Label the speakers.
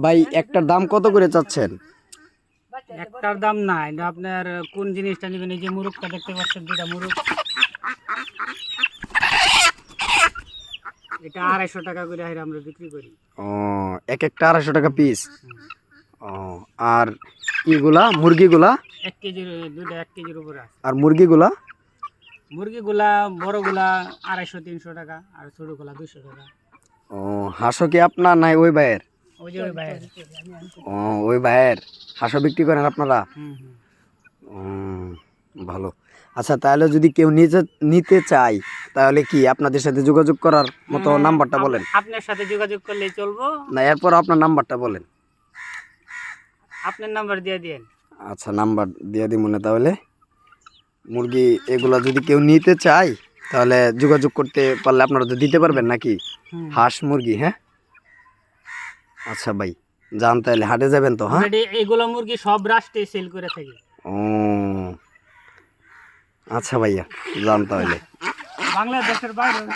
Speaker 1: ভাই একটার দাম কত করে চাচ্ছেন?
Speaker 2: একটার দাম না, এটা আপনার কোন জিনিসটা নেবেন। এই যে মুরগটা দেখতে পাচ্ছেন, দুটা মুরগ, এটা 250 টাকা করে হাইরে আমরা বিক্রি করি।
Speaker 1: ও, এক একটা 250 টাকা পিস। ও, আর ইগুলা মুরগিগুলা?
Speaker 2: 1 কেজির দুইটা 1 কেজির উপরে আছে।
Speaker 1: আর মুরগিগুলা?
Speaker 2: মুরগিগুলা বড়গুলা 250-300 টাকা, আর ছোটগুলা 200 টাকা।
Speaker 1: ও, হাঁসও কি আপনার নাই ওই ভাইয়ের?
Speaker 2: ওই যে ওই ভাইয়ের।
Speaker 1: ও, ওই ভাইয়ের হাঁসও বিক্রি করেন আপনারা?
Speaker 2: হুম হুম।
Speaker 1: ভালো। আচ্ছা, তাহলে যদি কেউ নিতে চায় তাহলে কি আপনাদের সাথে যোগাযোগ করার মতো নাম্বারটা বলেন?
Speaker 2: আপনার সাথে যোগাযোগ করলেই চলবো।
Speaker 1: না, এরপর আপনার নাম্বারটা বলেন।
Speaker 2: আপনার নাম্বার দিয়ে দিন।
Speaker 1: আচ্ছা, নাম্বার দিয়ে দিই মনে। তাহলে মুরগি এগুলা যদি কেউ নিতে চায় তাহলে যোগাযোগ করতে পারলে আপনারা তো দিতে পারবেন নাকি? হাঁস মুরগি, হ্যাঁ। আচ্ছা ভাই, যান তাহলে, হাটে যাবেন তো? হ্যাঁ,
Speaker 2: এগুলো মুরগি সব রাষ্ট্রে সেল করে থাকি।
Speaker 1: ও আচ্ছা ভাইয়া, যান তাহলে।
Speaker 2: বাংলাদেশের বাইরে